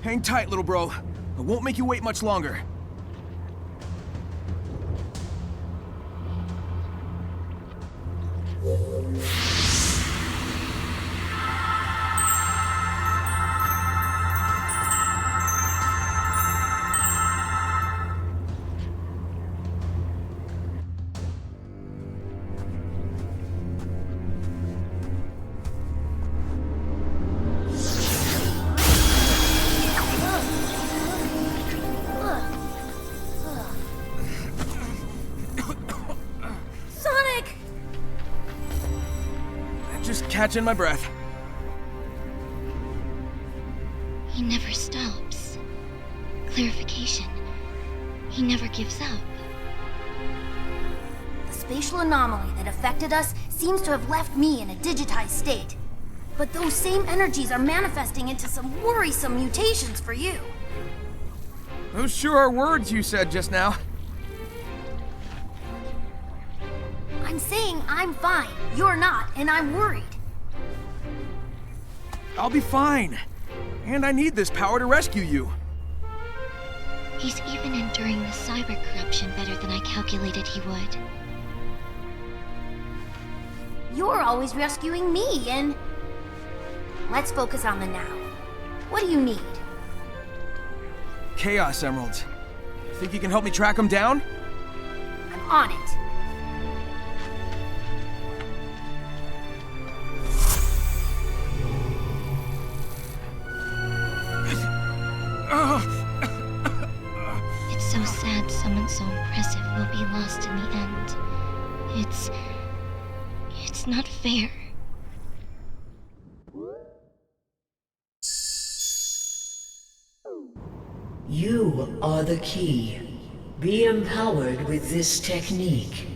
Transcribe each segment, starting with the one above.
Hang tight, little bro. I won't make you wait much longer. Just catching my breath. He never stops. Clarification. He never gives up. The spatial anomaly that affected us seems to have left me in a digitized state. But those same energies are manifesting into some worrisome mutations for you. Those sure are words you said just now. I'm saying I'm fine. You're not, and I'm worried. I'll be fine. And I need this power to rescue you. He's even enduring the cyber corruption better than I calculated he would. You're always rescuing me, and... Let's focus on the now. What do you need? Chaos Emeralds. Think you can help me track them down? I'm on it. It's so sad someone so impressive will be lost in the end. It's not fair. You are the key. Be empowered with this technique.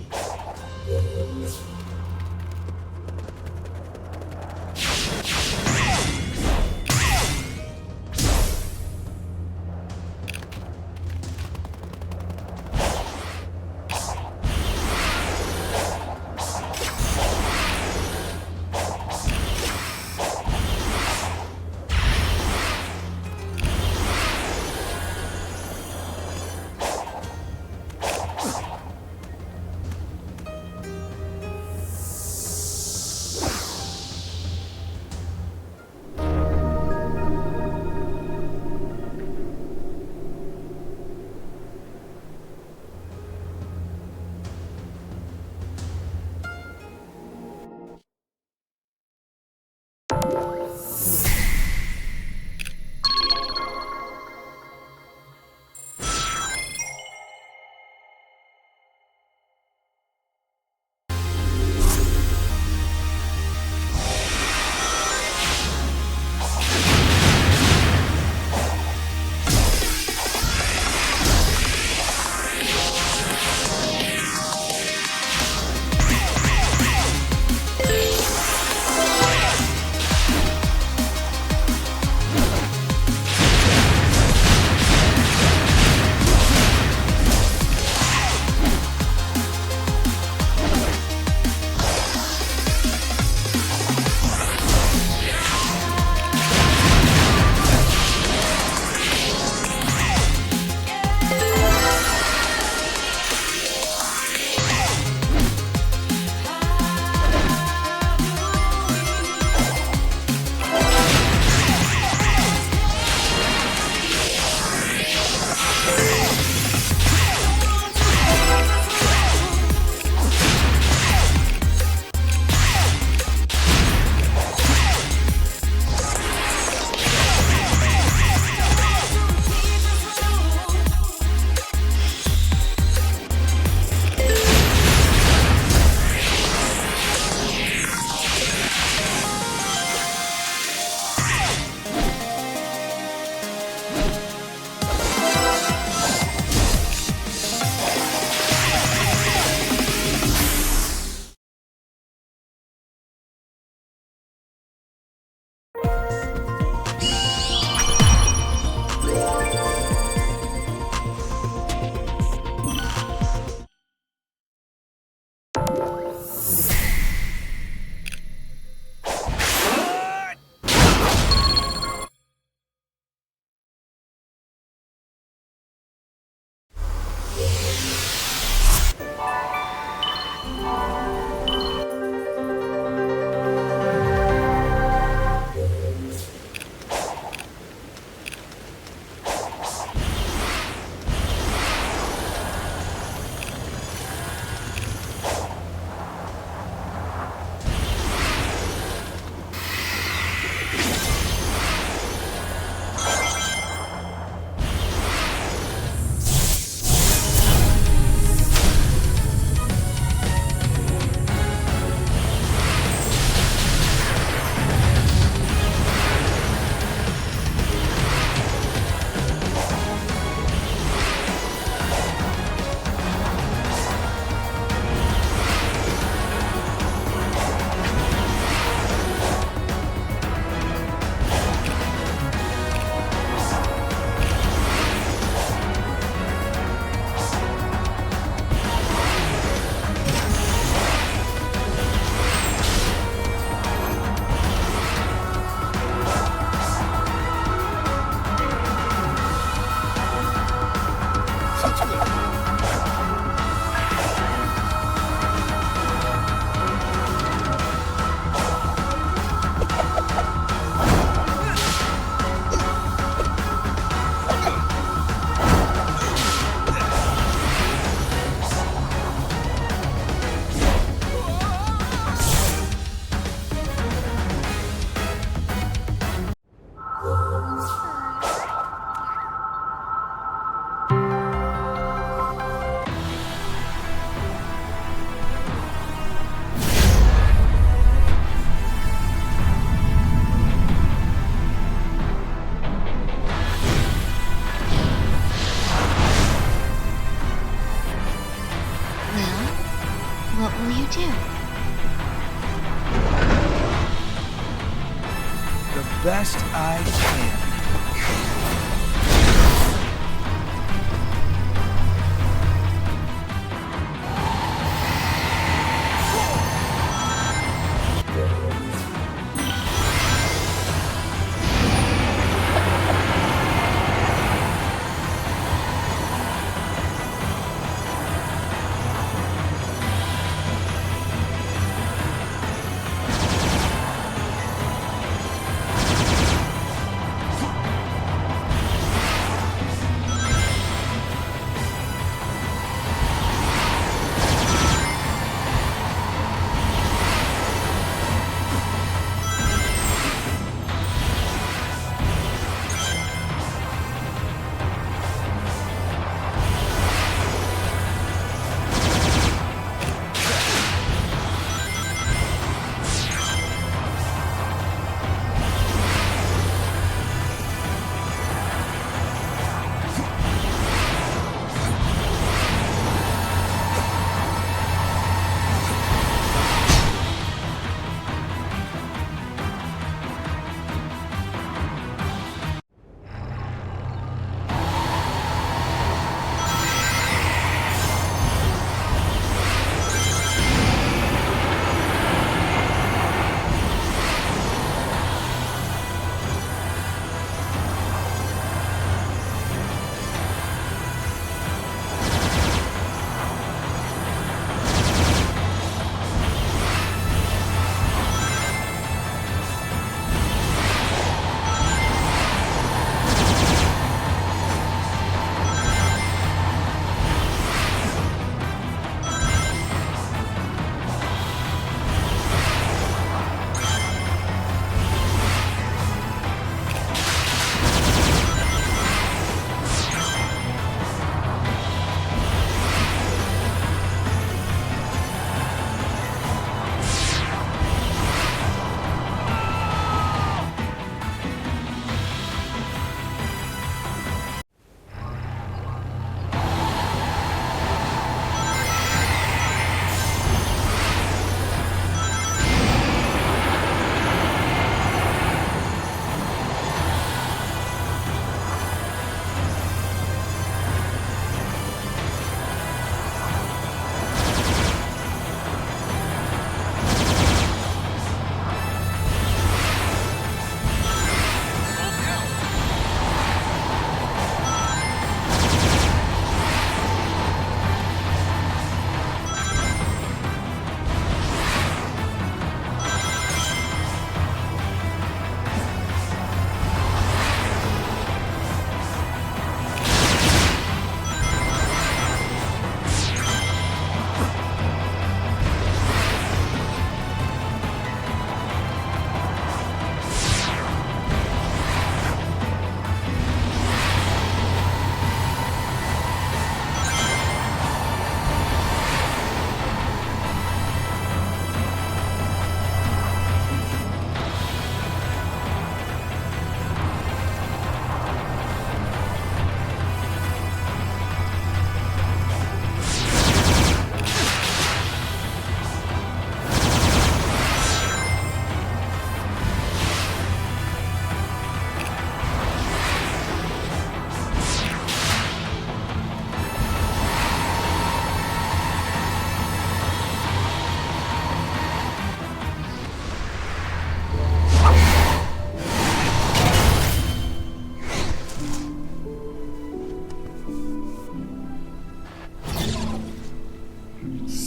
best I can.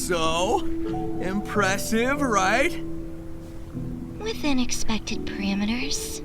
So, impressive, right? Within expected parameters.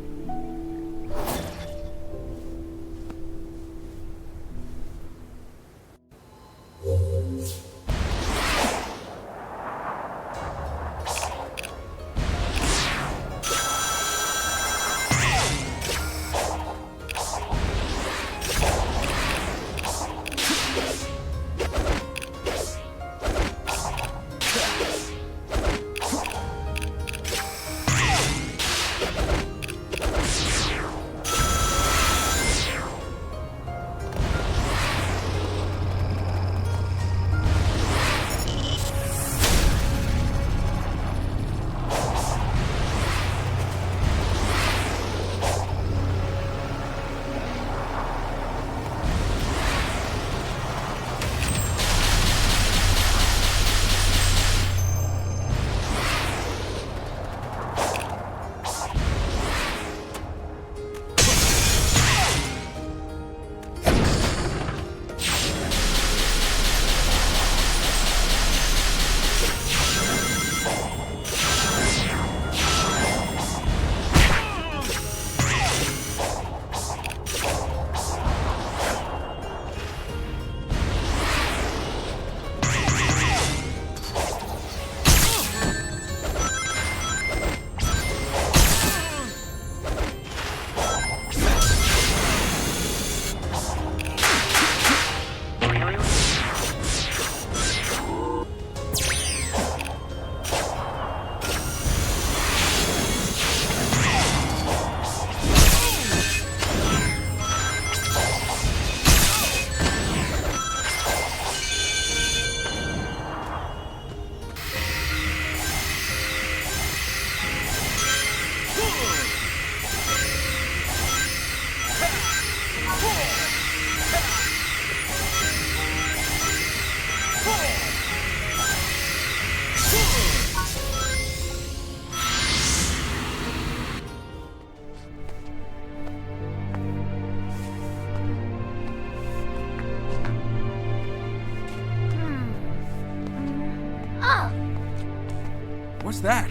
that?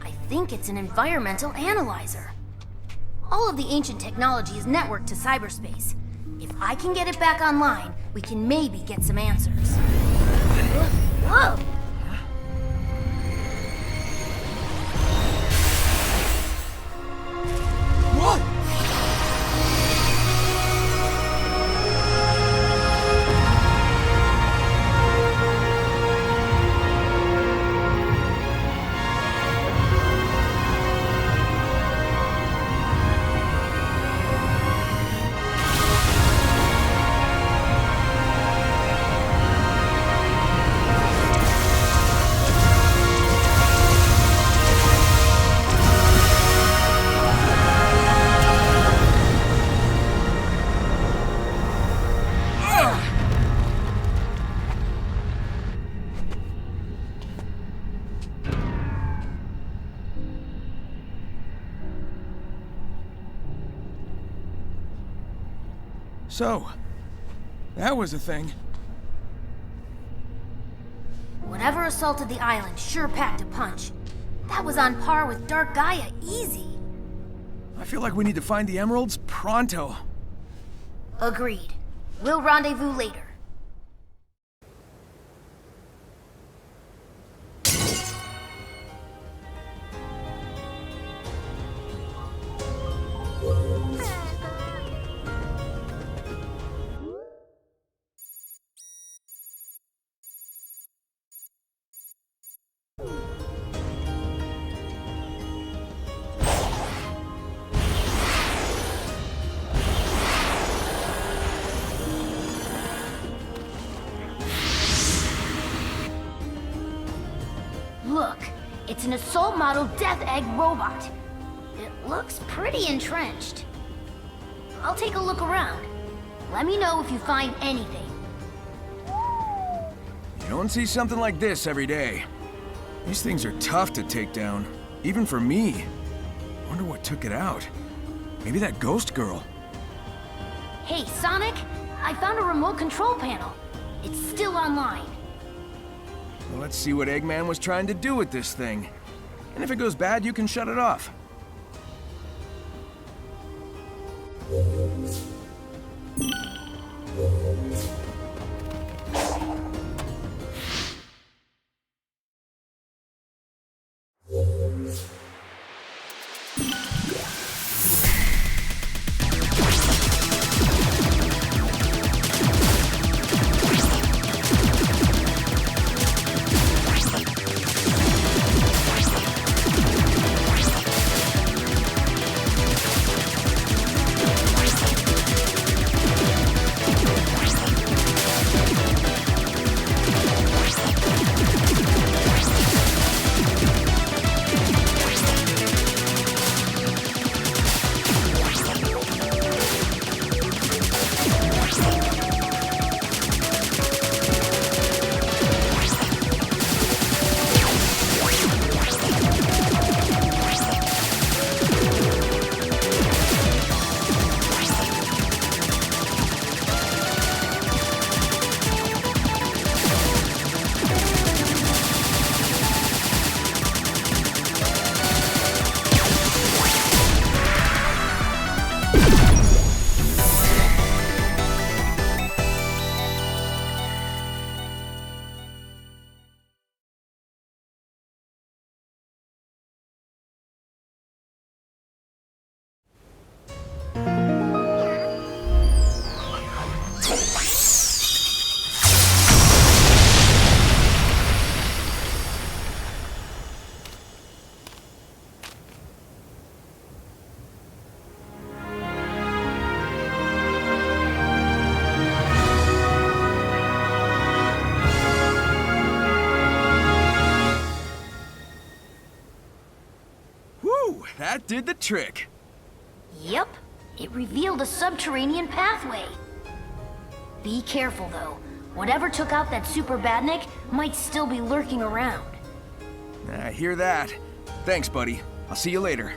I think it's an environmental analyzer. All of the ancient technology is networked to cyberspace. If I can get it back online, we can maybe get some answers. Whoa! Whoa! So, that was a thing. Whatever assaulted the island sure packed a punch. That was on par with Dark Gaia, easy. I feel like we need to find the emeralds pronto. Agreed. We'll rendezvous later. Look, it's an assault model Death Egg robot. It looks pretty entrenched. I'll take a look around. Let me know if you find anything. You don't see something like this every day. These things are tough to take down, even for me. Wonder what took it out. Maybe that ghost girl. Hey, Sonic, I found a remote control panel. It's still online. Well, let's see what Eggman was trying to do with this thing. And if it goes bad, you can shut it off. That did the trick. Yep, it revealed a subterranean pathway. Be careful though. Whatever took out that super badnik might still be lurking around. I hear that. Thanks, buddy. I'll see you later.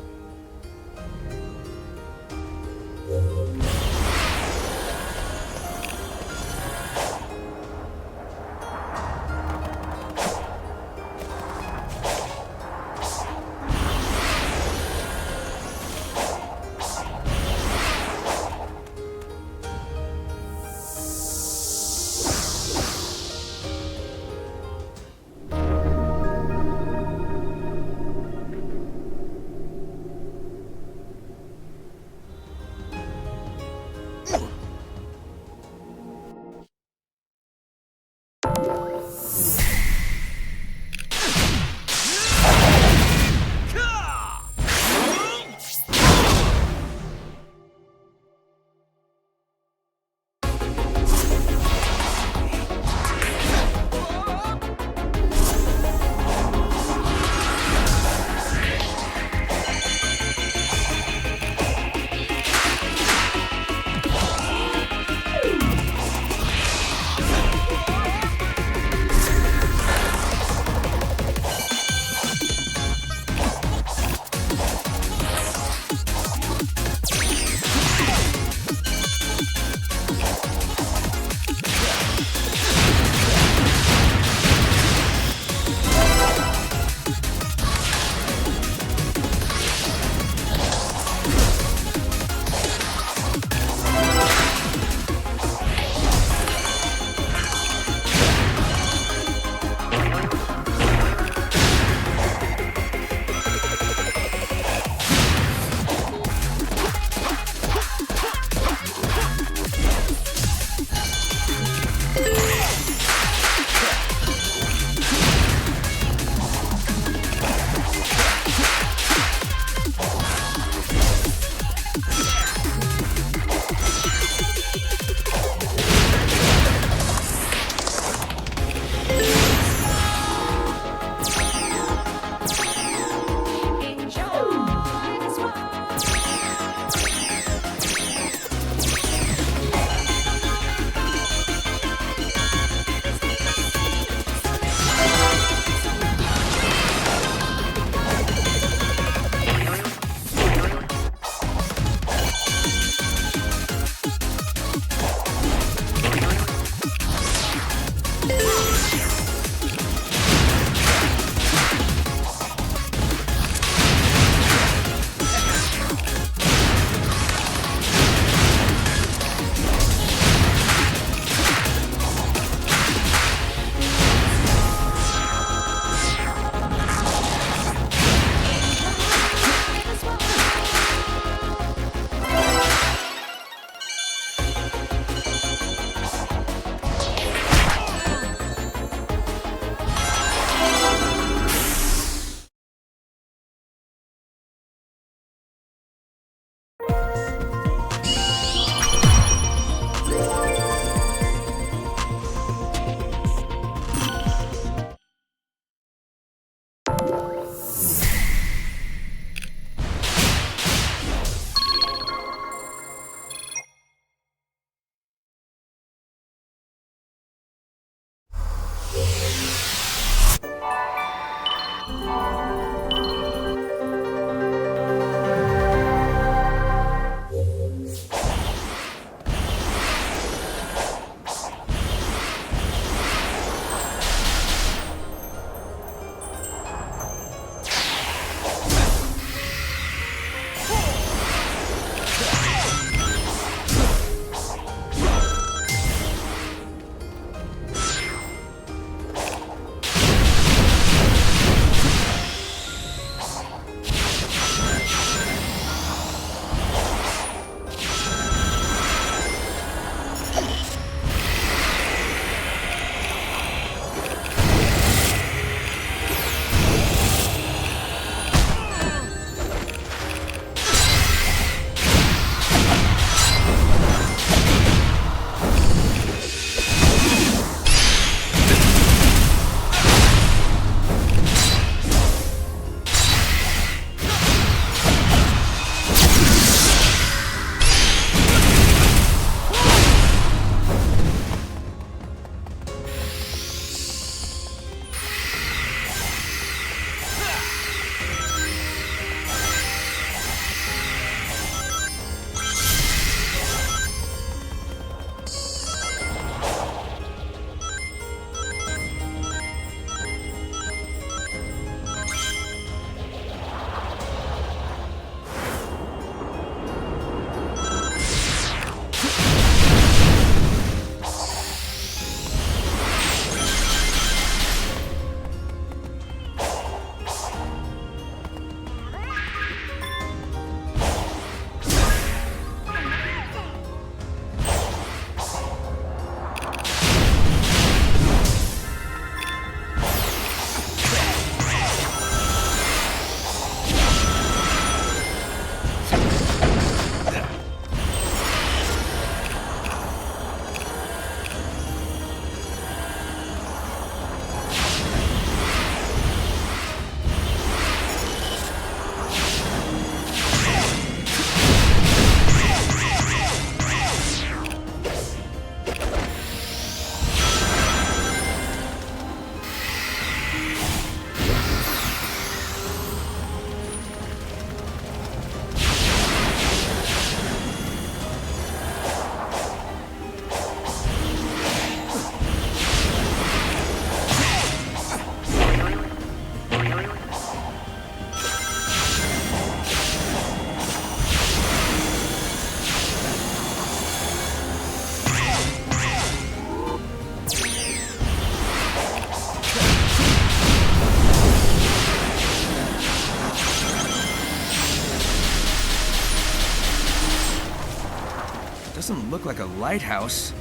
Doesn't look like a lighthouse.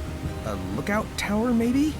A lookout tower, maybe?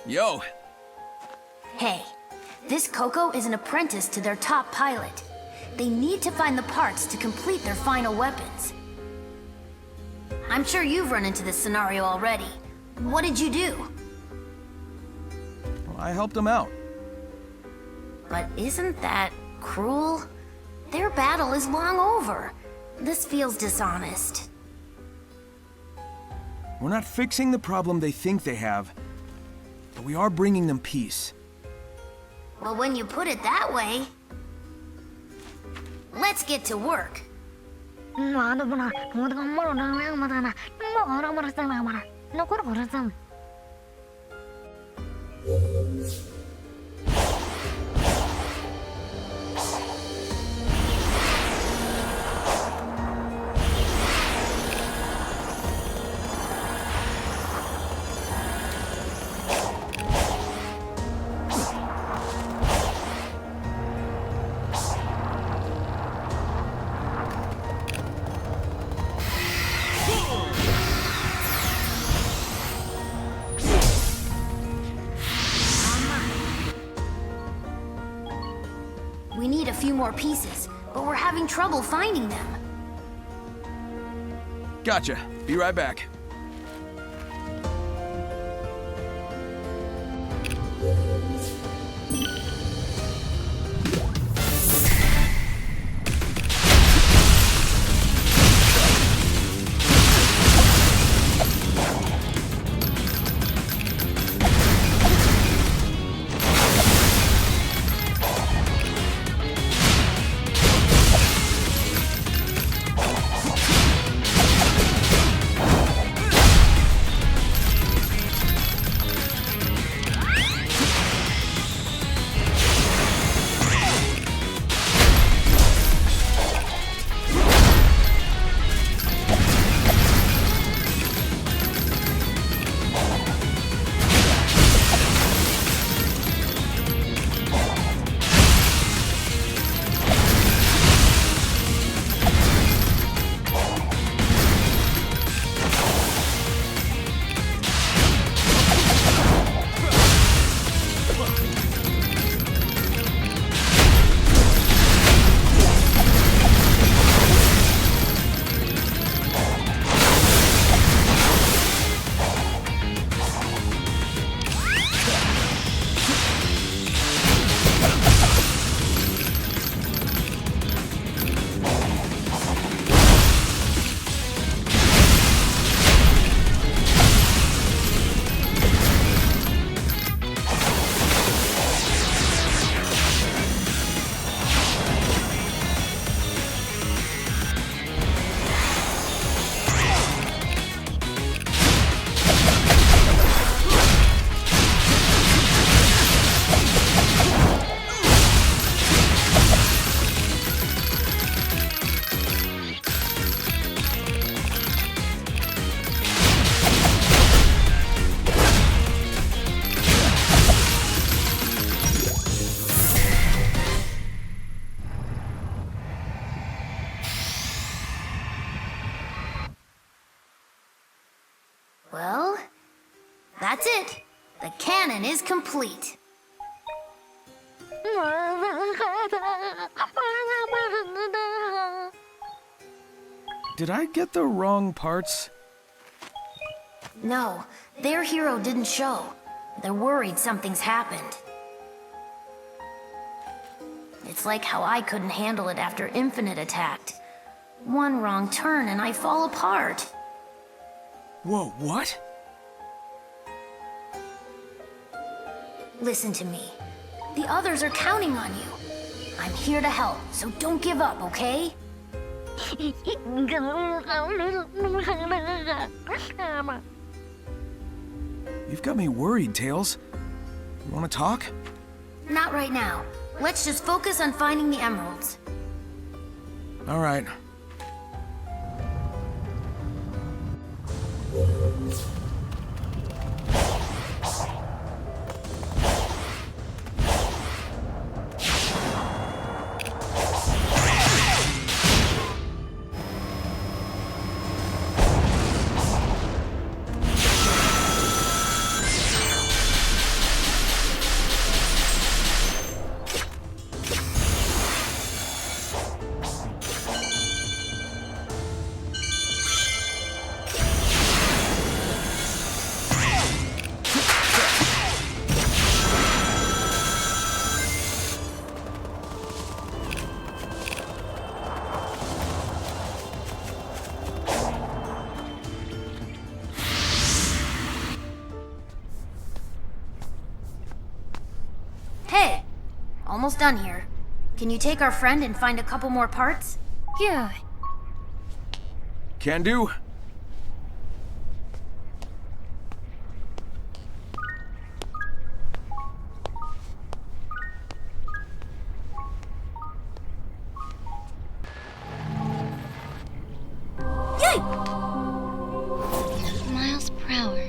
Yo! Hey, this Coco is an apprentice to their top pilot. They need to find the parts to complete their final weapons. I'm sure you've run into this scenario already. What did you do? Well, I helped them out. But isn't that cruel? Their battle is long over. This feels dishonest. We're not fixing the problem they think they have, but we are bringing them peace. Well, when you put it that way... Let's get to work. We need a few more pieces, but we're having trouble finding them. Gotcha. Be right back. That's it. The cannon is complete. Did I get the wrong parts? No, their hero didn't show. They're worried something's happened. It's like how I couldn't handle it after Infinite attacked. One wrong turn and I fall apart. Whoa, what? Listen to me. The others are counting on you. I'm here to help, so don't give up, okay? You've got me worried, Tails. You want to talk? Not right now. Let's just focus on finding the emeralds. All right. Hey! Almost done here. Can you take our friend and find a couple more parts? Yeah. Can do. Yay! Miles per hour.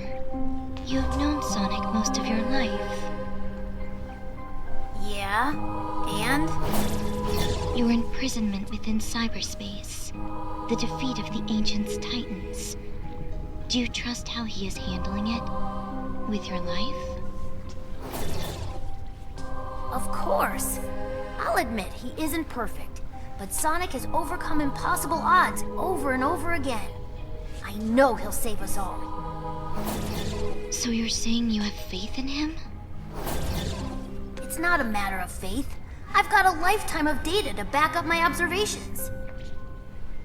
You have known Sonic most of your life. Yeah? And? Your imprisonment within cyberspace. The defeat of the Ancient's Titans. Do you trust how he is handling it? With your life? Of course. I'll admit he isn't perfect, but Sonic has overcome impossible odds over and over again. I know he'll save us all. So you're saying you have faith in him? It's not a matter of faith. I've got a lifetime of data to back up my observations.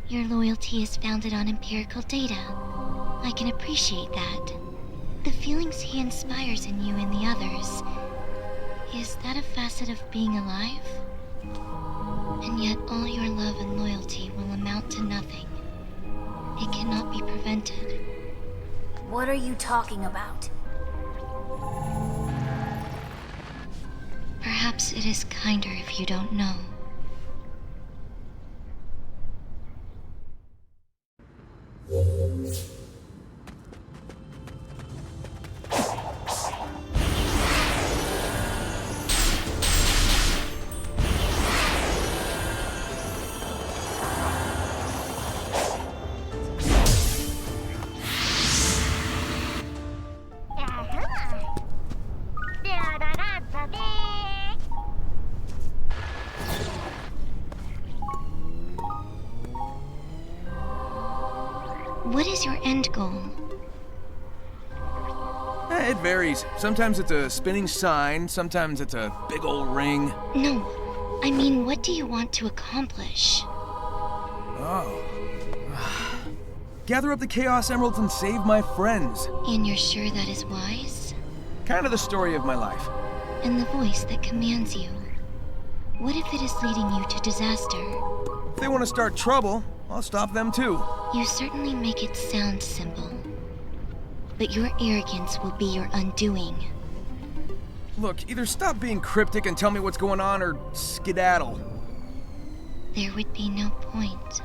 Your loyalty is founded on empirical data. I can appreciate that. The feelings he inspires in you and the others, is that a facet of being alive? And yet all your love and loyalty will amount to nothing. It cannot be prevented. What are you talking about? Perhaps it is kinder if you don't know. What is your end goal? It varies. Sometimes it's a spinning sign, sometimes it's a big old ring. No, I mean, what do you want to accomplish? Oh. Gather up the Chaos Emeralds and save my friends. And you're sure that is wise? Kind of the story of my life. And the voice that commands you? What if it is leading you to disaster? If they want to start trouble, I'll stop them too. You certainly make it sound simple. But your arrogance will be your undoing. Look, either stop being cryptic and tell me what's going on, or skedaddle. There would be no point.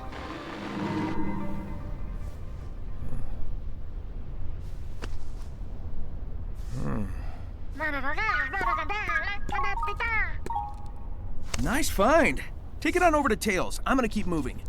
Nice find. Take it on over to Tails. I'm gonna keep moving.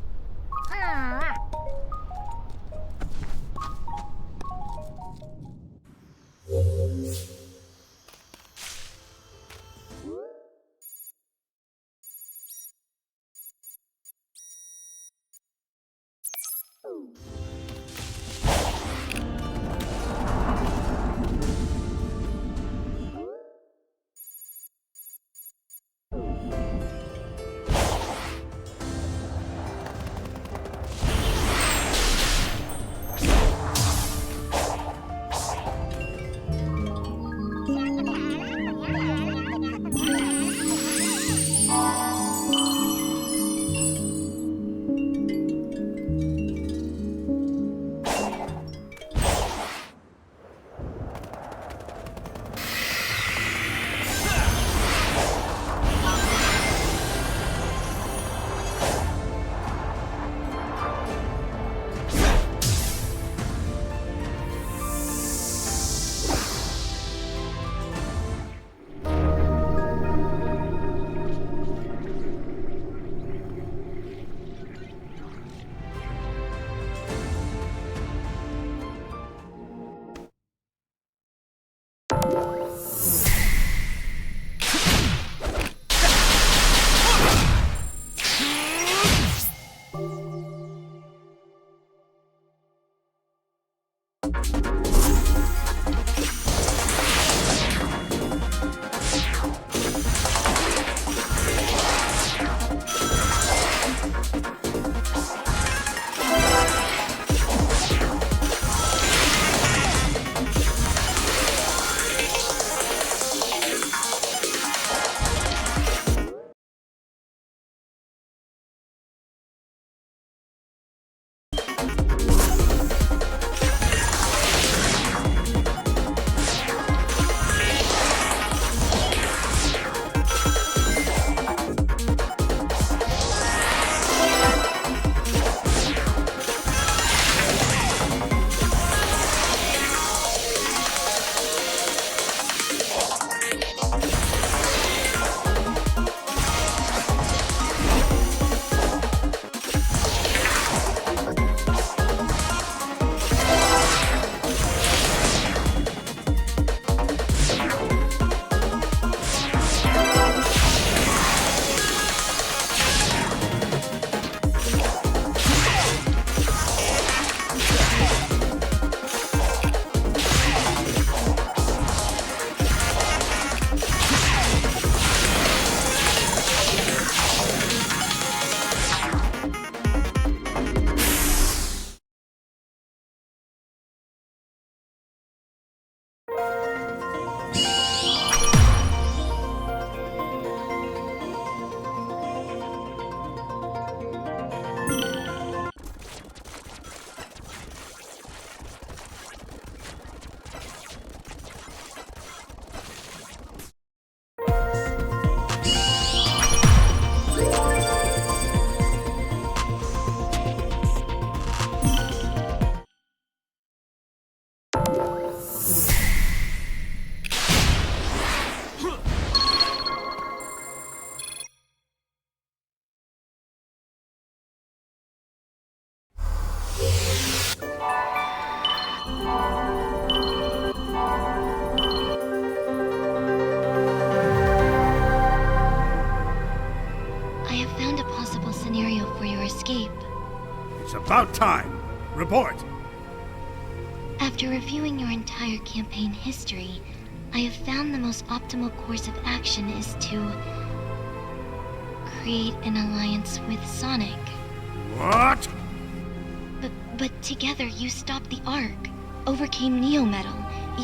About time. Report. After reviewing your entire campaign history, I have found the most optimal course of action is to create an alliance with Sonic. What? But together you stopped the Ark, overcame Neo-Metal.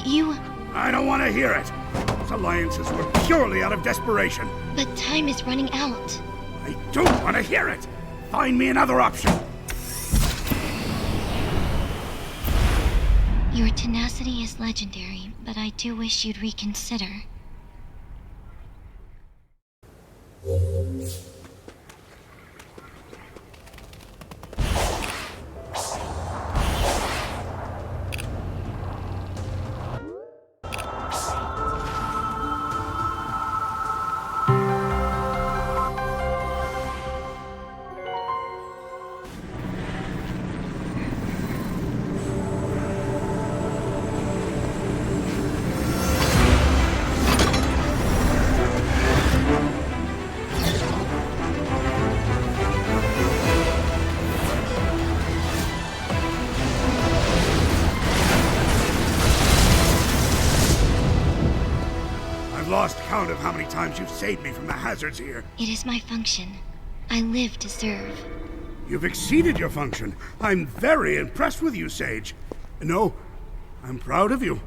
You... I don't want to hear it. Those alliances were purely out of desperation. But time is running out. I don't want to hear it. Find me another option. Your tenacity is legendary, but I do wish you'd reconsider. Lost count of how many times you've saved me from the hazards here. It is my function. I live to serve. You've exceeded your function. I'm very impressed with you, Sage. No, I'm proud of you.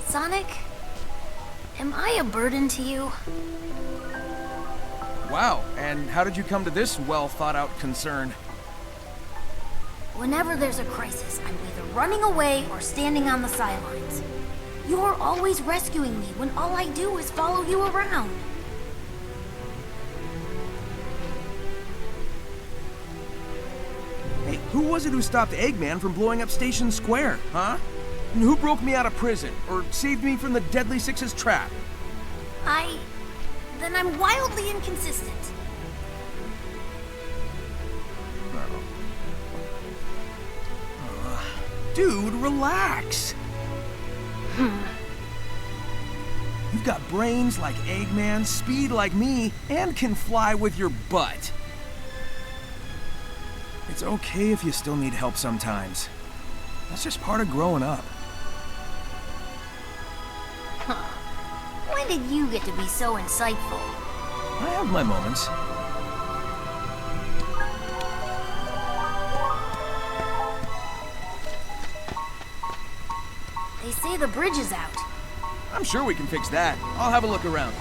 Sonic, am I a burden to you? Wow, and how did you come to this well-thought-out concern? Whenever there's a crisis, I'm either running away or standing on the sidelines. You're always rescuing me when all I do is follow you around. Hey, who was it who stopped Eggman from blowing up Station Square, huh? And who broke me out of prison, or saved me from the Deadly Six's trap? Then I'm wildly inconsistent. Dude, relax. You've got brains like Eggman, speed like me, and can fly with your butt. It's okay if you still need help sometimes. That's just part of growing up. When did you get to be so insightful? I have my moments. They say the bridge is out. I'm sure we can fix that. I'll have a look around.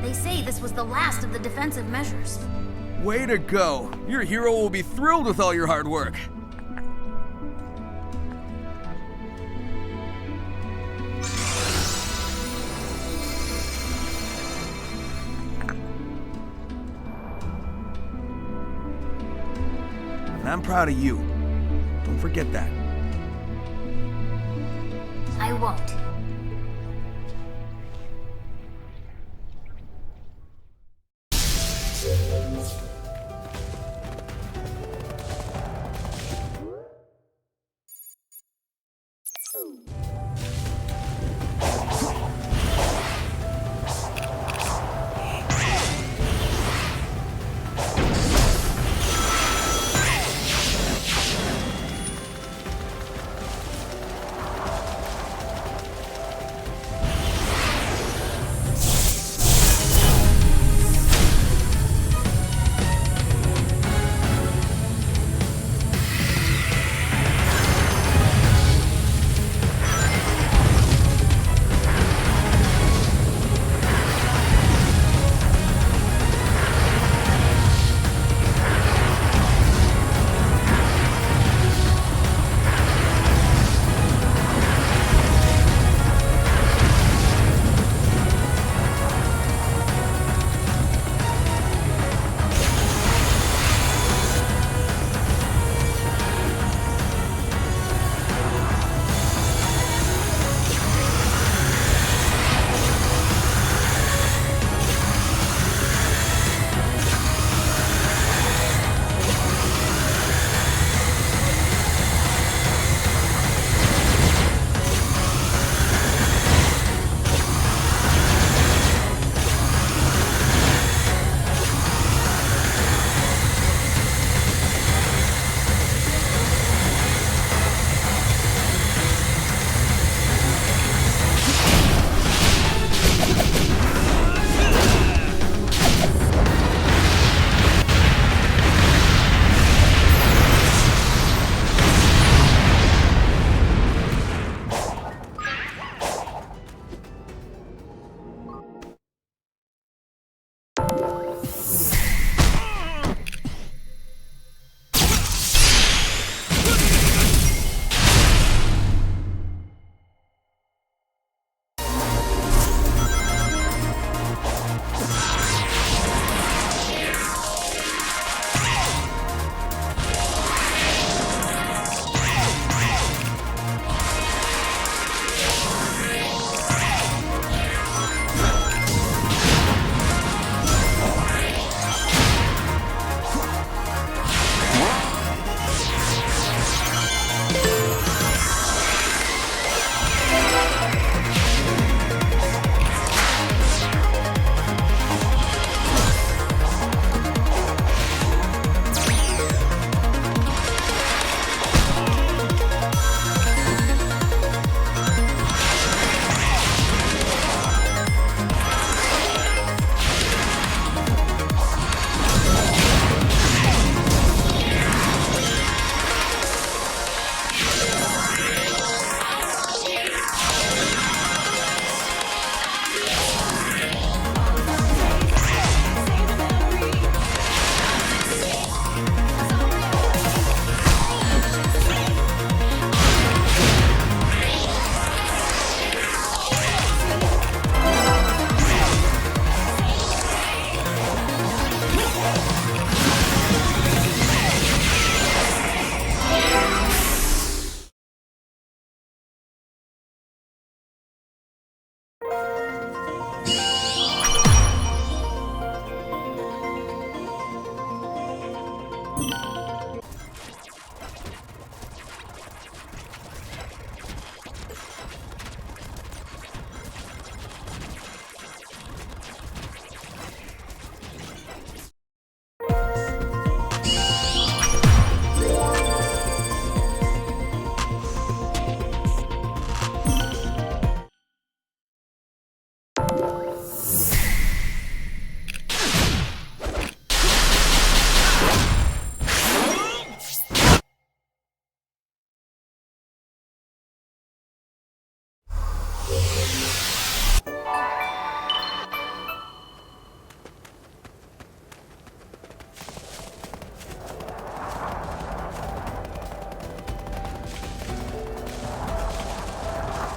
They say this was the last of the defensive measures. Way to go. Your hero will be thrilled with all your hard work. And I'm proud of you. Don't forget that. I won't.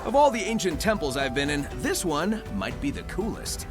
Of all the ancient temples I've been in, this one might be the coolest.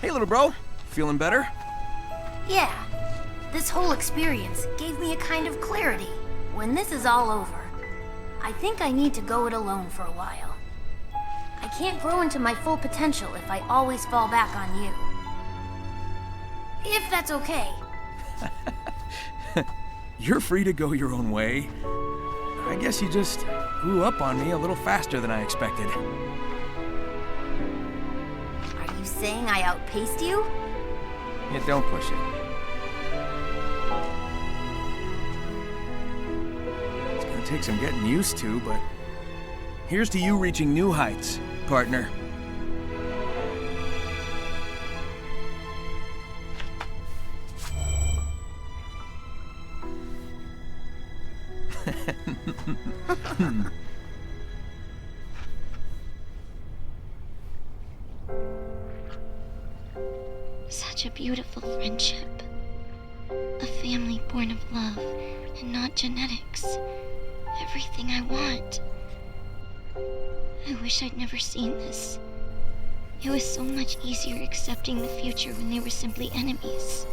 Hey, little bro. Feeling better? Yeah, this whole experience gave me a kind of clarity. When this is all over, I think I need to go it alone for a while. I can't grow into my full potential if I always fall back on you. If that's okay. You're free to go your own way. I guess you just grew up on me a little faster than I expected. Are you saying I outpaced you? Yeah, don't push it. It's gonna take some getting used to, but here's to you reaching new heights, partner. Such a beautiful friendship. A family born of love and not genetics. Everything I want. I wish I'd never seen this. It was so much easier accepting the future when they were simply enemies.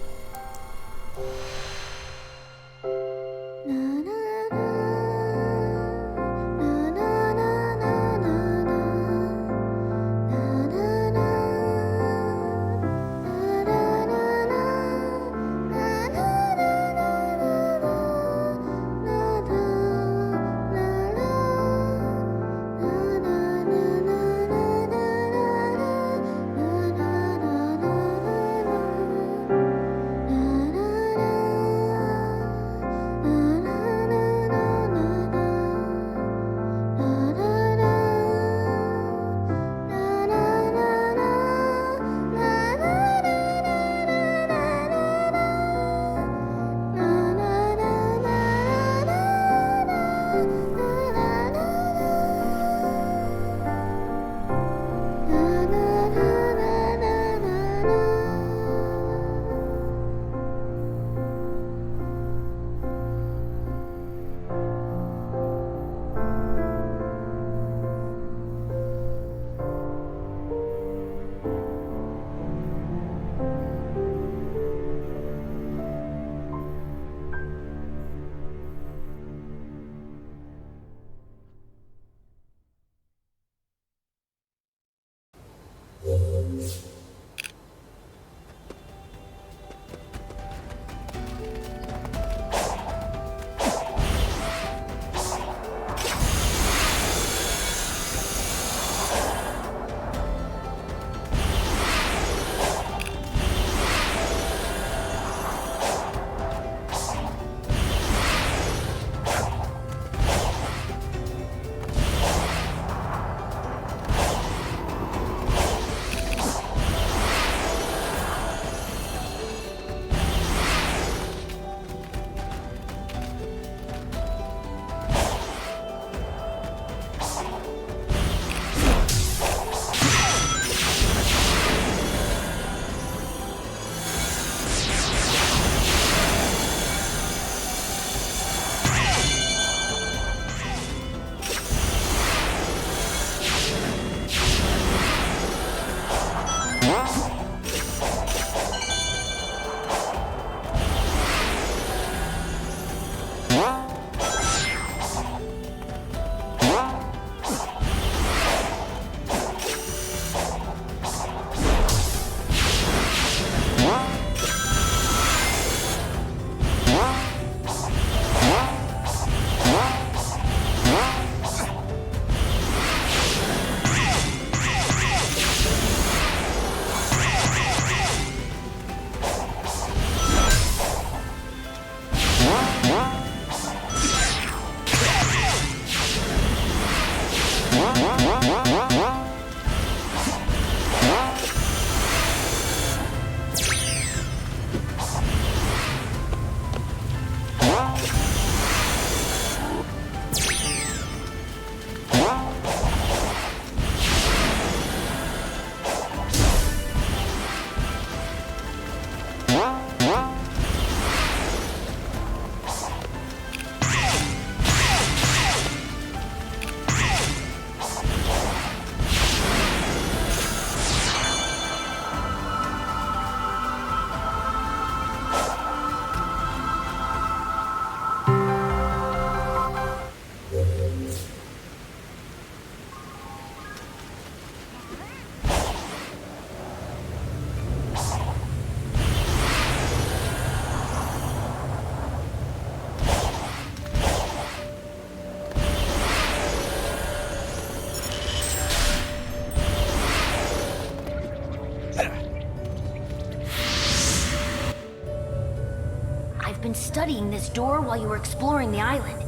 studying this door while you were exploring the island.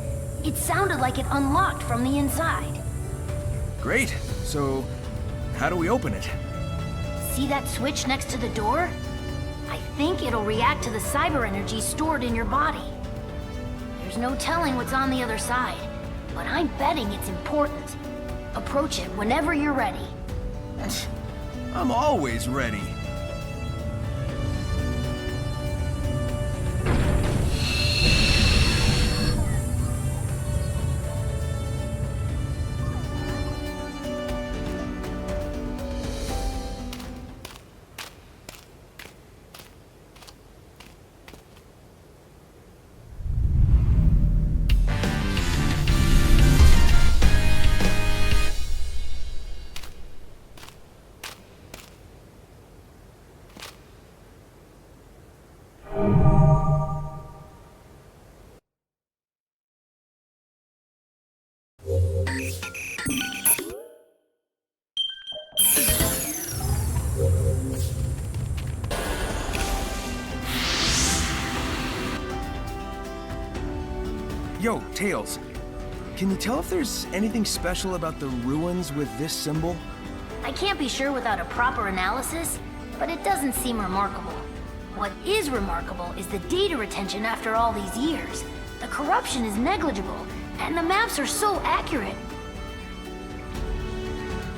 It sounded like it unlocked from the inside. Great. So, how do we open it? See that switch next to the door? I think it'll react to the cyber energy stored in your body. There's no telling what's on the other side, but I'm betting it's important. Approach it whenever you're ready. I'm always ready. Yo, Tails, can you tell if there's anything special about the ruins with this symbol? I can't be sure without a proper analysis, but it doesn't seem remarkable. What is remarkable is the data retention after all these years. The corruption is negligible, and the maps are so accurate.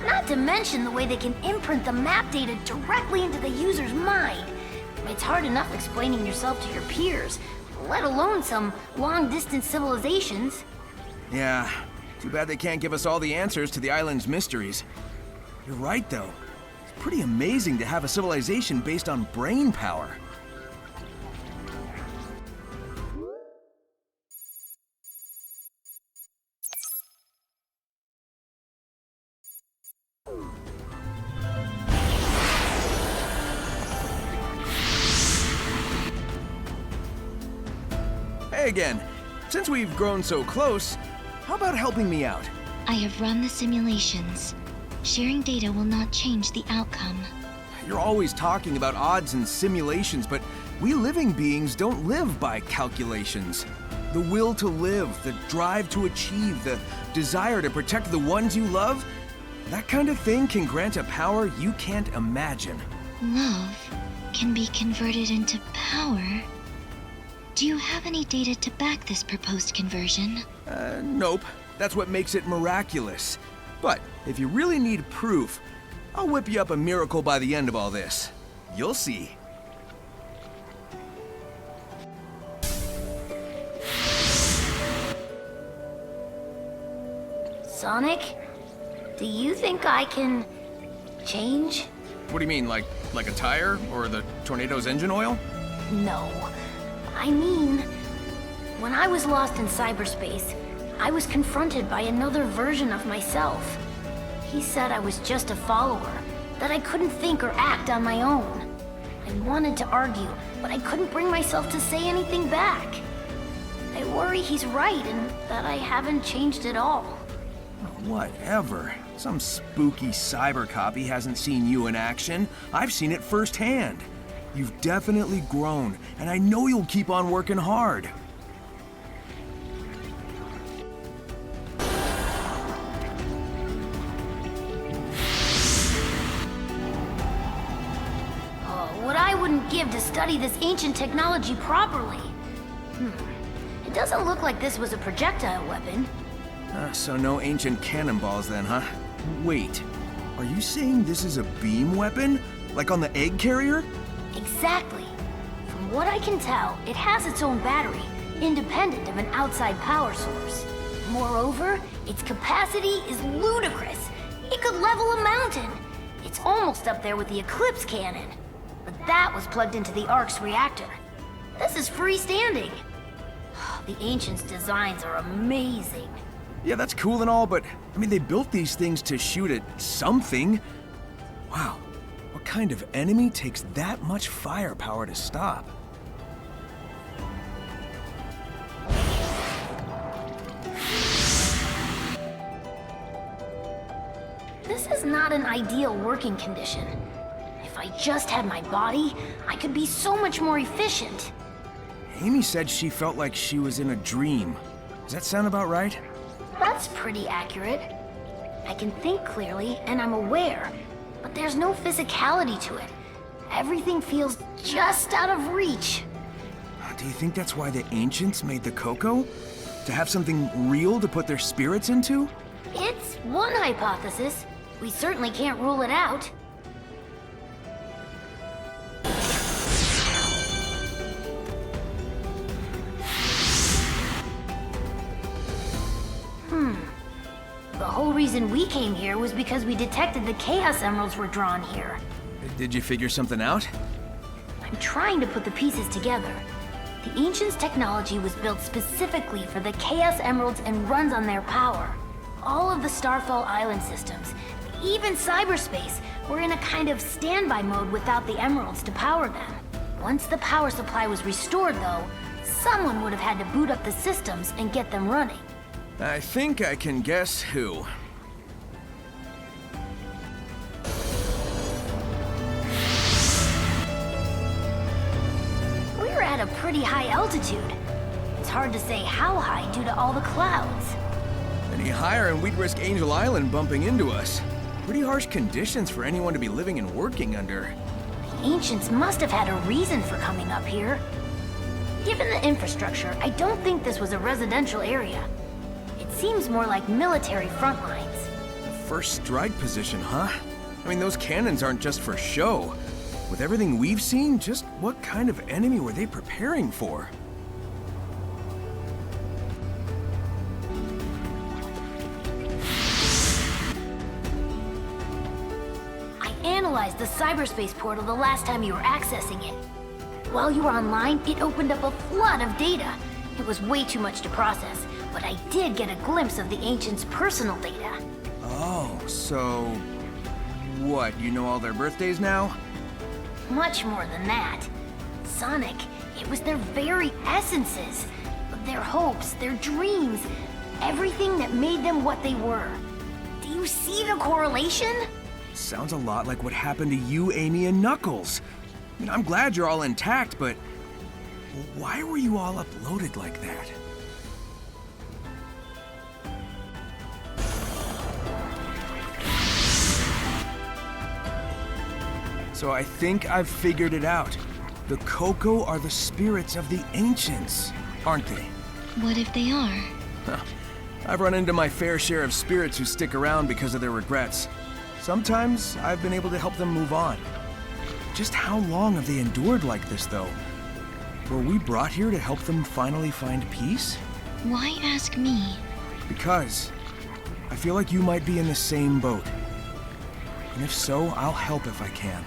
Not to mention the way they can imprint the map data directly into the user's mind. It's hard enough explaining yourself to your peers, let alone some long-distance civilizations. Yeah, too bad they can't give us all the answers to the island's mysteries. You're right, though. It's pretty amazing to have a civilization based on brain power. Hey again. Since we've grown so close, how about helping me out? I have run the simulations. Sharing data will not change the outcome. You're always talking about odds and simulations, but we living beings don't live by calculations. The will to live, the drive to achieve, the desire to protect the ones you love, that kind of thing can grant a power you can't imagine. Love can be converted into power. Do you have any data to back this proposed conversion? Nope. That's what makes it miraculous. But if you really need proof, I'll whip you up a miracle by the end of all this. You'll see. Sonic, do you think I can change? What do you mean, like a tire or the tornado's engine oil? No. I mean, when I was lost in cyberspace, I was confronted by another version of myself. He said I was just a follower, that I couldn't think or act on my own. I wanted to argue, but I couldn't bring myself to say anything back. I worry he's right and that I haven't changed at all. Whatever. Some spooky cyber copy hasn't seen you in action. I've seen it firsthand. You've definitely grown, and I know you'll keep on working hard. What I wouldn't give to study this ancient technology properly. It doesn't look like this was a projectile weapon. So no ancient cannonballs then, huh? Wait, are you saying this is a beam weapon? Like on the egg carrier? Exactly. From what I can tell, it has its own battery, independent of an outside power source. Moreover, its capacity is ludicrous. It could level a mountain. It's almost up there with the Eclipse cannon. But that was plugged into the Ark's reactor. This is freestanding. The Ancients' designs are amazing. Yeah, that's cool and all, but I mean, they built these things to shoot at something. Wow, what kind of enemy takes that much firepower to stop? This is not an ideal working condition. If I just had my body, I could be so much more efficient. Amy said she felt like she was in a dream. Does that sound about right? That's pretty accurate. I can think clearly, and I'm aware, but there's no physicality to it. Everything feels just out of reach. Do you think that's why the ancients made the Coco? To have something real to put their spirits into? It's one hypothesis. We certainly can't rule it out. The whole reason we came here was because we detected the Chaos Emeralds were drawn here. Did you figure something out? I'm trying to put the pieces together. The Ancients' technology was built specifically for the Chaos Emeralds and runs on their power. All of the Starfall Island systems, even cyberspace, were in a kind of standby mode without the Emeralds to power them. Once the power supply was restored, though, someone would have had to boot up the systems and get them running. I think I can guess who. We're at a pretty high altitude. It's hard to say how high due to all the clouds. Any higher and we'd risk Angel Island bumping into us. Pretty harsh conditions for anyone to be living and working under. The Ancients must have had a reason for coming up here. Given the infrastructure, I don't think this was a residential area. It seems more like military front lines. First strike position, huh? I mean, those cannons aren't just for show. With everything we've seen, just what kind of enemy were they preparing for? I analyzed the cyberspace portal the last time you were accessing it. While you were online, it opened up a flood of data. It was way too much to process, but I did get a glimpse of the Ancients' personal data. Oh, so... what, you know all their birthdays now? Much more than that. Sonic, it was their very essences. Their hopes, their dreams, everything that made them what they were. Do you see the correlation? Sounds a lot like what happened to you, Amy, and Knuckles. I mean, I'm glad you're all intact, but... why were you all uploaded like that? So I think I've figured it out. The Coco are the spirits of the ancients, aren't they? What if they are? Huh. I've run into my fair share of spirits who stick around because of their regrets. Sometimes I've been able to help them move on. Just how long have they endured like this, though? Were we brought here to help them finally find peace? Why ask me? Because I feel like you might be in the same boat. And if so, I'll help if I can.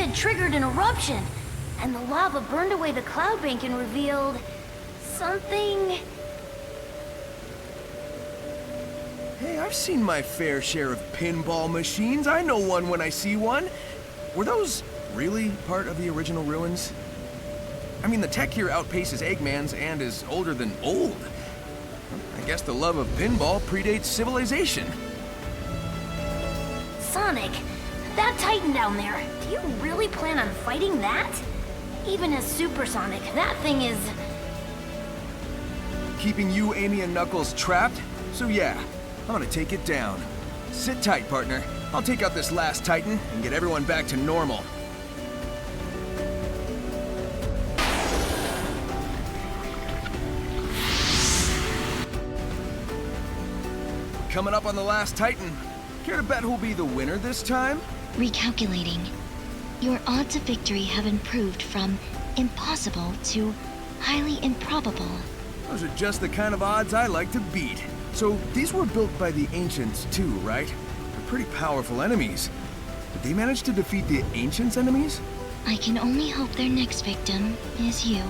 had triggered an eruption, and the lava burned away the cloud bank and revealed something. Hey, I've seen my fair share of pinball machines. I know one when I see one. Were those really part of the original ruins? I mean, the tech here outpaces Eggman's and is older than old. I guess the love of pinball predates civilization. Sonic, that Titan down there, do you really plan on fighting that? Even as Supersonic, that thing is... Keeping you, Amy, and Knuckles trapped? So yeah, I'm gonna take it down. Sit tight, partner. I'll take out this last Titan and get everyone back to normal. Coming up on the last Titan. Care to bet who'll be the winner this time? Recalculating. Your odds of victory have improved from impossible to highly improbable. Those are just the kind of odds I like to beat. So these were built by the Ancients too, right? They're pretty powerful enemies. Did they manage to defeat the Ancients' enemies? I can only hope their next victim is you.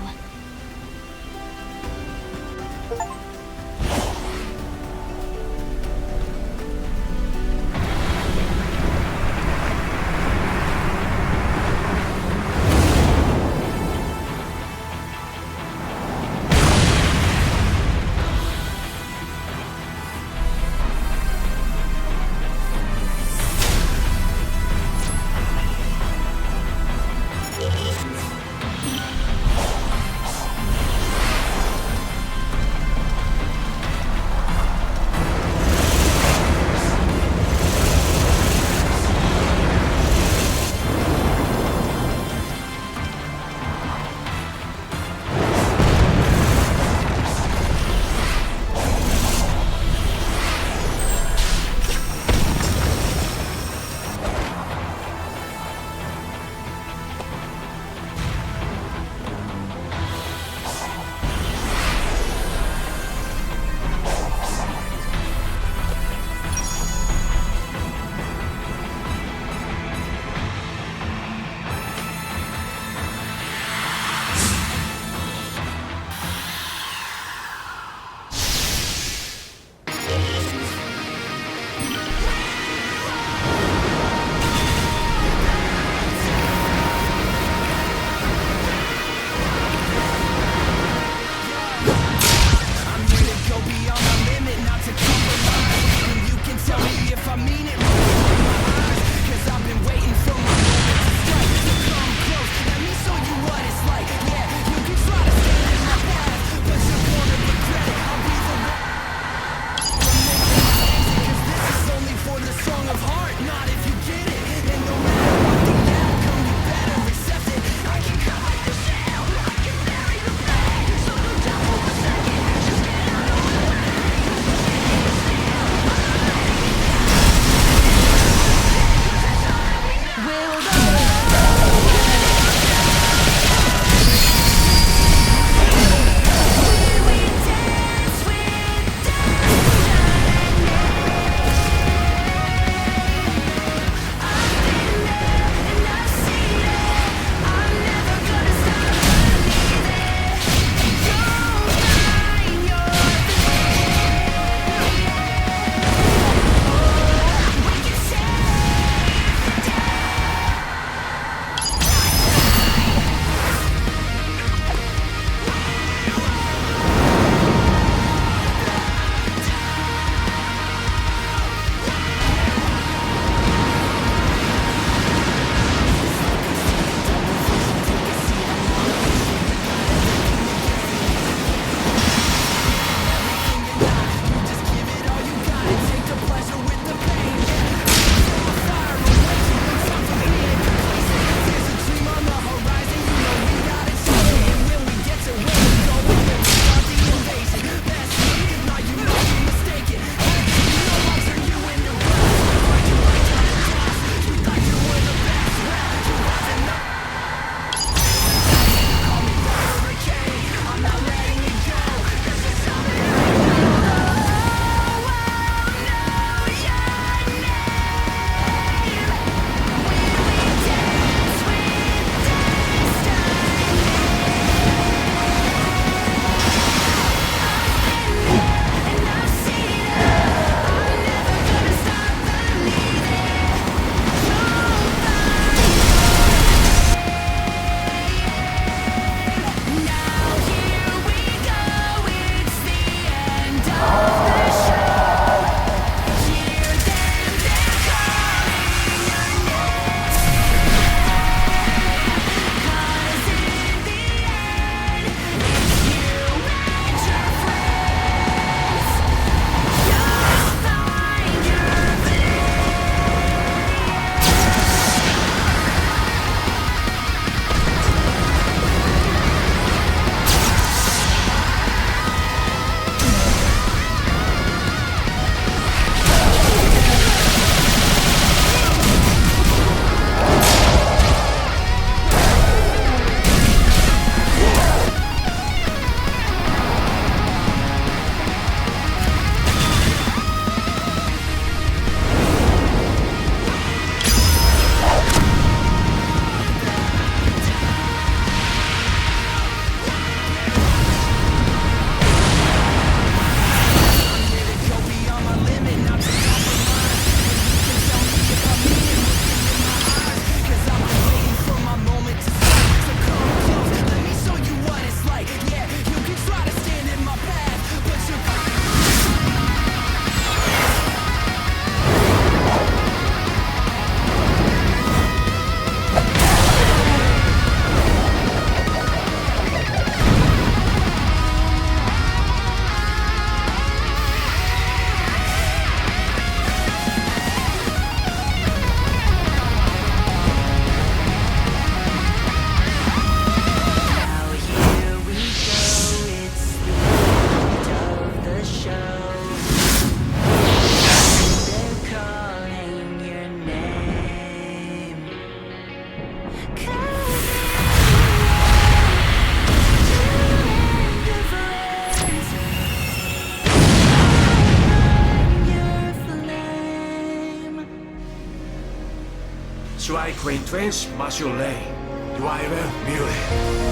Quaintrange Marshallay, Driver Mule.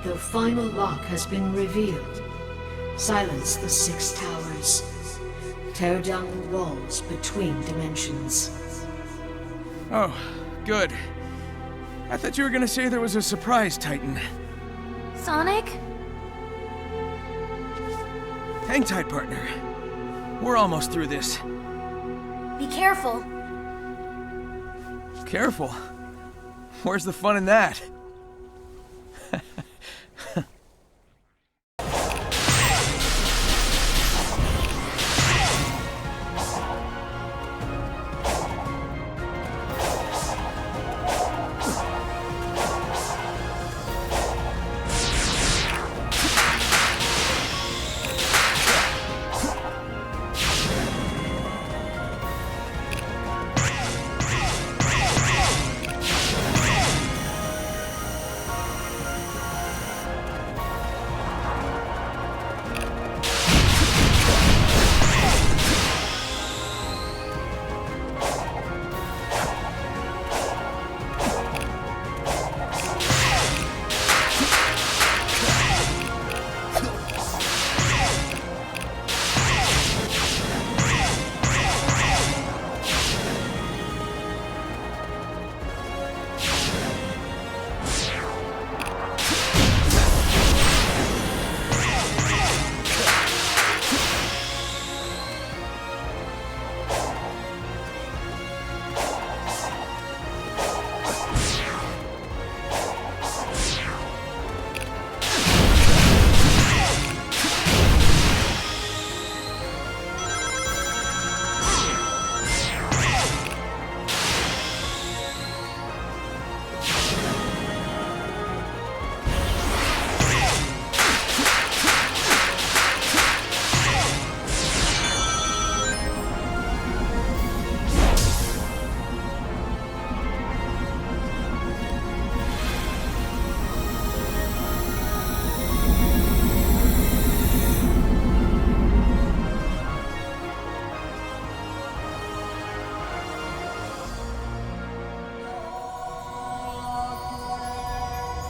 The final lock has been revealed. Silence the 6 towers. Tear down the walls between dimensions. Oh, good. I thought you were gonna say there was a surprise, Titan. Sonic? Hang tight, partner. We're almost through this. Be careful. Careful. Where's the fun in that?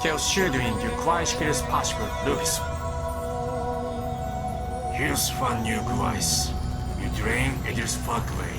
Tell shielding you quiet as possible, Lucas. Here's one new device. You drain it is pathway.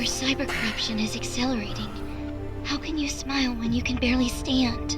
Your cyber corruption is accelerating. How can you smile when you can barely stand?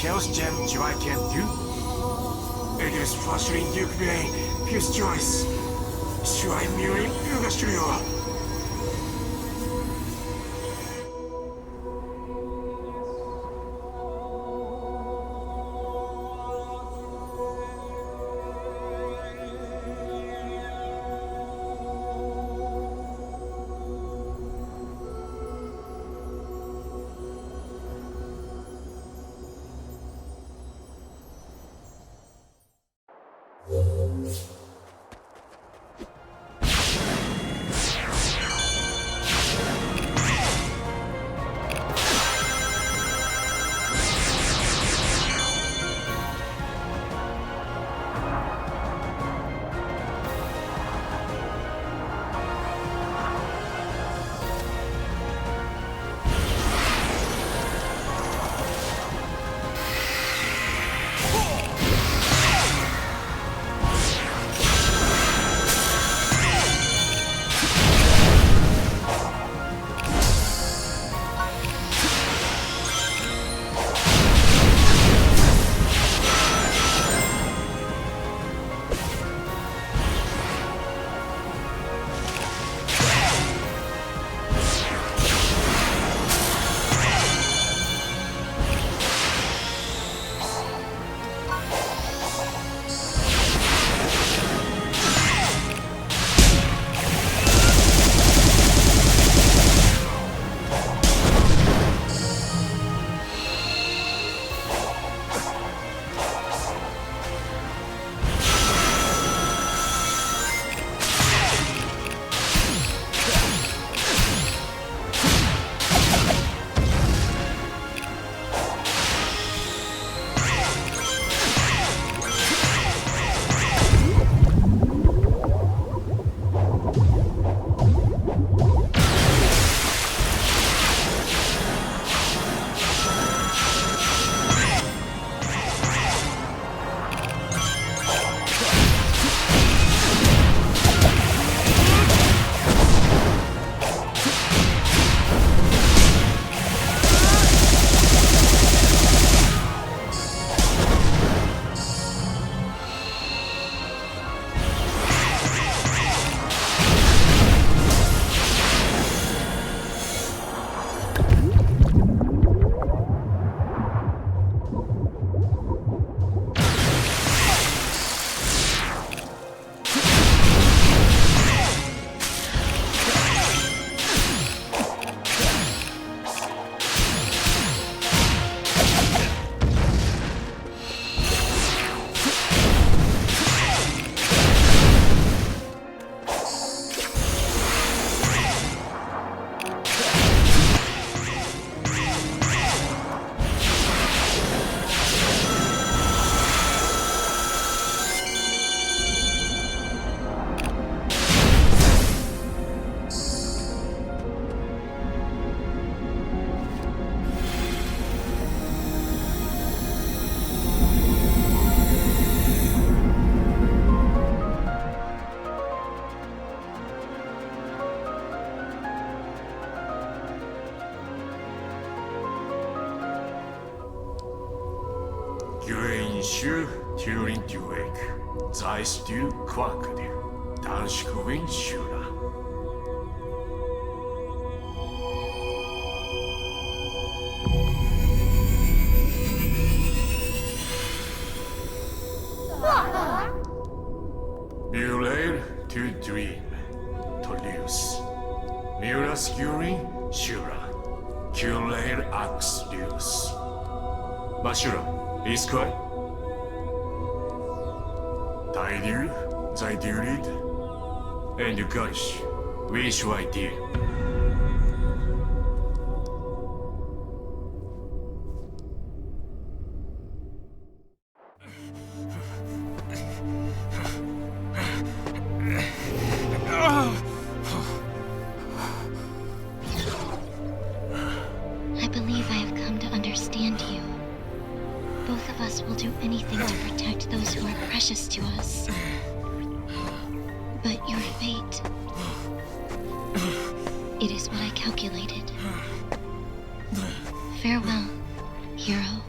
Chaos Gem I can do? Eggers flashing Duke Bay, Fuse Choice. Shuai Muri Yugashuyo. 유해인슈 듀린 듀웨이크 자이스듀 쿼크드 단시코인 슈라 Mulair to dream, to lose. Mura skewing, Shura. Culair ax lose. Mashura, is quiet. Daidu, Zaidurid, and you gush. Wish idea. I believe I have come to understand you. Both of us will do anything to protect those who are precious to us. But your fate... It is what I calculated. Farewell, hero.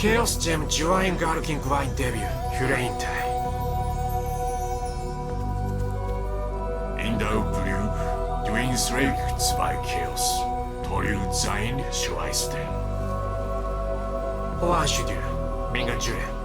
케이오스 잼 주아인 가르킨 그와인 데뷔 휴레 인타이 In the blue, twins raked by chaos. Toru sein schweißte. What should you? Minga Jure.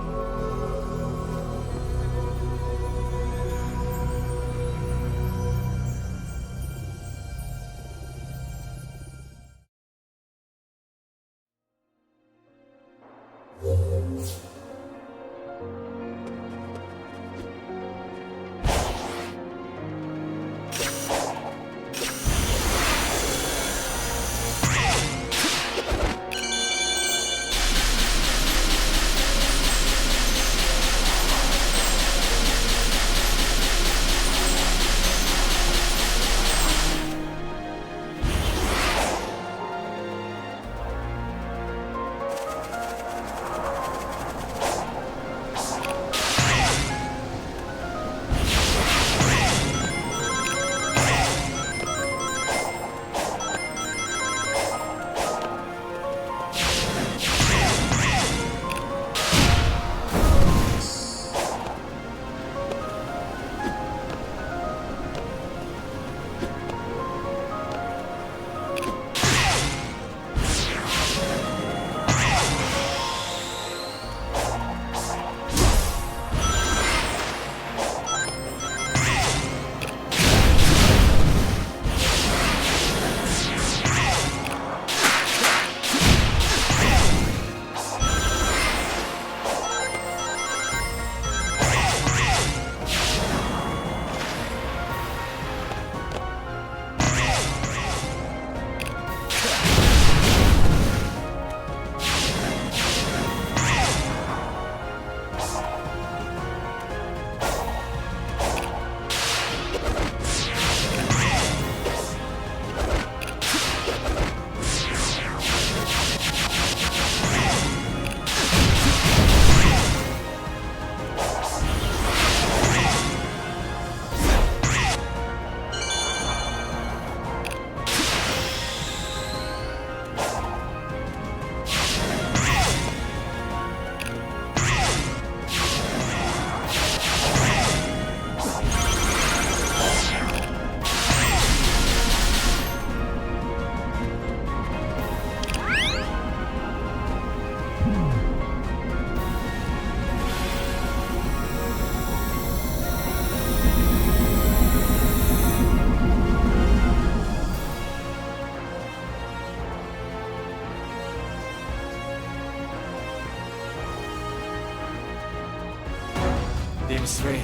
Dimsway,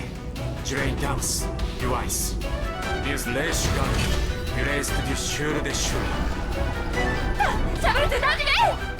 Drain Dams, Device. This lash gun, erased the sure the sure. 잡을 듯 하지 마!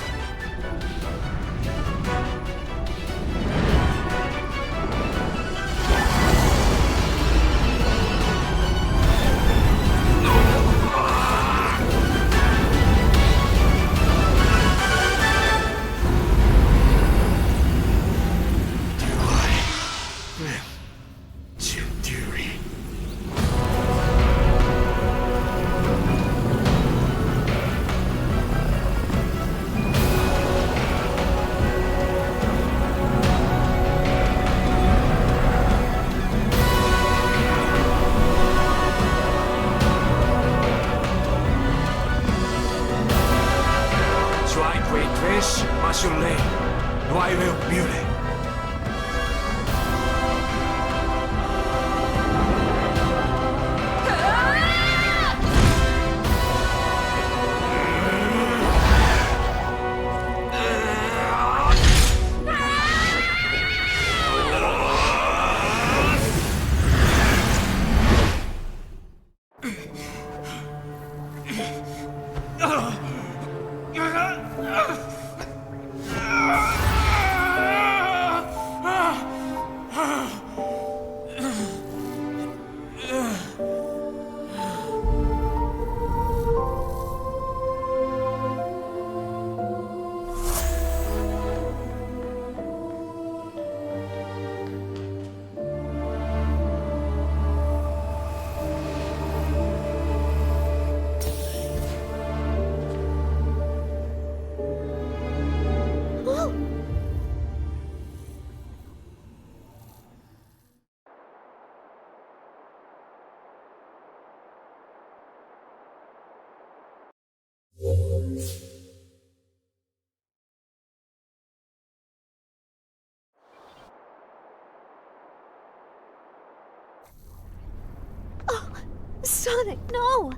Sonic, no!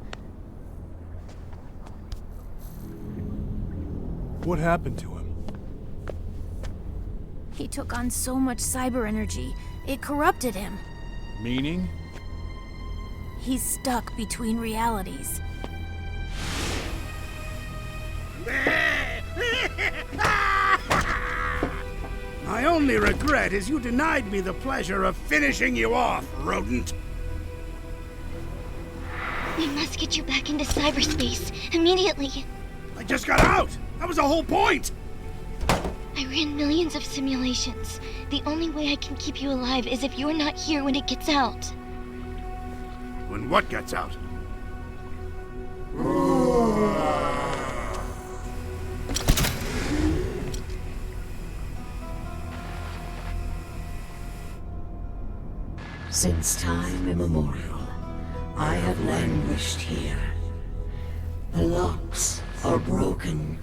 What happened to him? He took on so much cyber energy, it corrupted him. Meaning? He's stuck between realities. My only regret is you denied me the pleasure of finishing you off, rodent. We must get you back into cyberspace immediately. I just got out! That was the whole point! I ran millions of simulations. The only way I can keep you alive is if you're not here when it gets out. When what gets out? Since time immemorial, I have languished here. The locks are broken.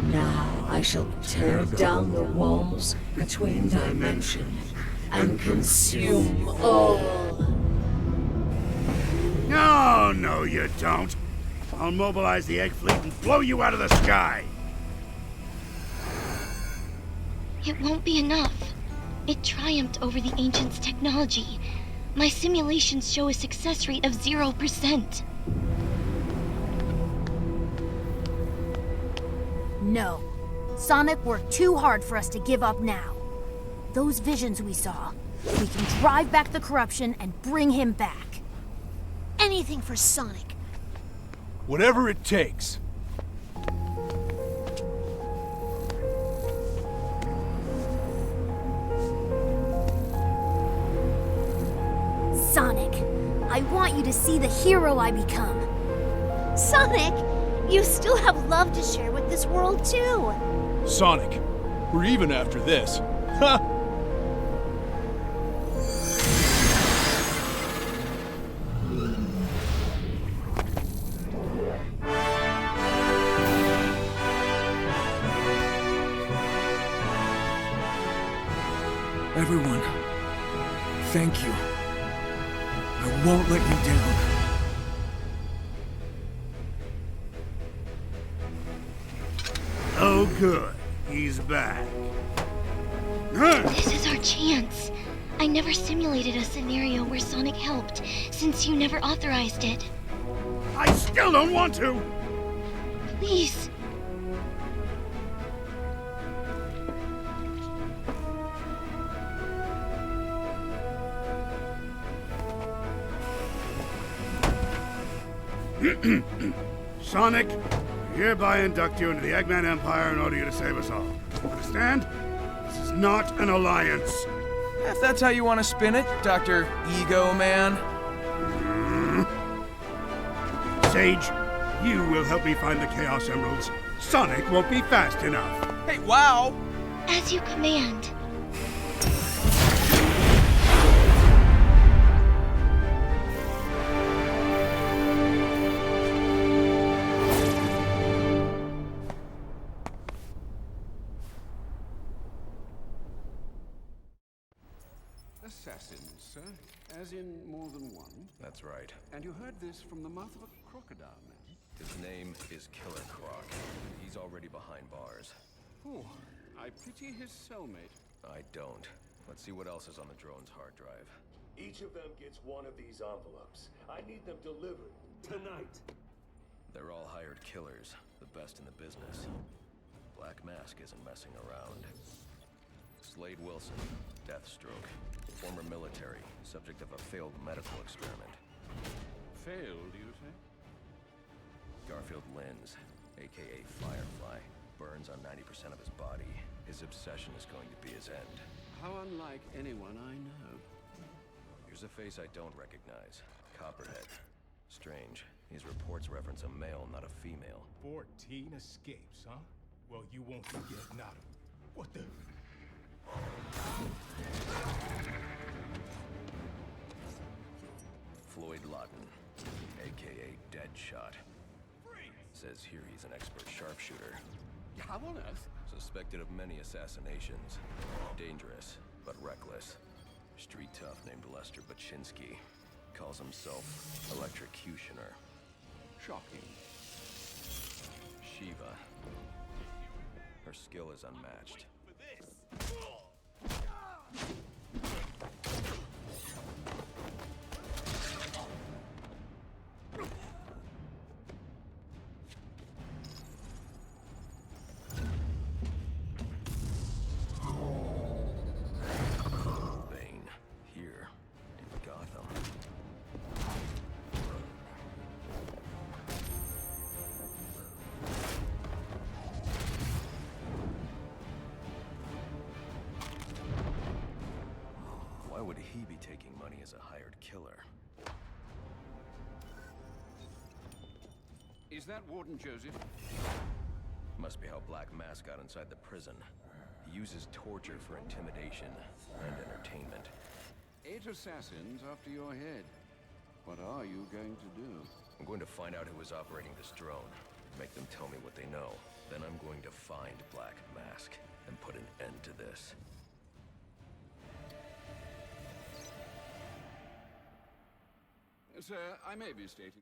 Now I shall tear down the walls between dimensions and consume all. No, no, you don't. I'll mobilize the egg fleet and blow you out of the sky. It won't be enough. It triumphed over the Ancients' technology. My simulations show a success rate of 0%. No. Sonic worked too hard for us to give up now. Those visions we saw, we can drive back the corruption and bring him back. Anything for Sonic. Whatever it takes. Sonic, I want you to see the hero I become. Sonic, you still have love to share with this world too. Sonic, we're even after this. Ha! Everyone, thank you. I won't let you down. Oh, good. He's back. This is our chance. I never simulated a scenario where Sonic helped, since you never authorized it. I still don't want to! Please. Sonic, I hereby induct you into the Eggman Empire in order you to save us all. Understand? This is not an alliance. If that's how you want to spin it, Dr. Ego Man. Sage, you will help me find the Chaos Emeralds. Sonic won't be fast enough. Hey, wow! As you command. Assassins, sir? As in more than one? That's right. And you heard this from the mouth of a crocodile, man? His name is Killer Croc. He's already behind bars. Oh, I pity his cellmate. I don't. Let's see what else is on the drone's hard drive. Each of them gets one of these envelopes. I need them delivered tonight. They're all hired killers, the best in the business. Black Mask isn't messing around. Slade Wilson, Deathstroke. Former military, subject of a failed medical experiment. Failed, you say? Garfield Linz, aka Firefly, burns on 90% of his body. His obsession is going to be his end. How unlike anyone I know. Here's a face I don't recognize. Copperhead. Strange. These reports reference a male, not a female. 14 escapes, huh? Well, you won't forget Nada. What the... Floyd Lawton, aka Deadshot. Says here he's an expert sharpshooter. How on earth? Suspected of many assassinations. Dangerous, but reckless. Street tough named Lester Baczynski. calls himself Electrocutioner. Shocking. Shiva. Her skill is unmatched. Bane, here in Gotham. Why would he be taking money as a hired killer? Is that Warden Joseph? Must be how Black Mask got inside the prison. He uses torture for intimidation and entertainment. 8 assassins after your head. What are you going to do? I'm going to find out who is operating this drone. Make them tell me what they know. Then I'm going to find Black Mask and put an end to this. Sir, I may be stating...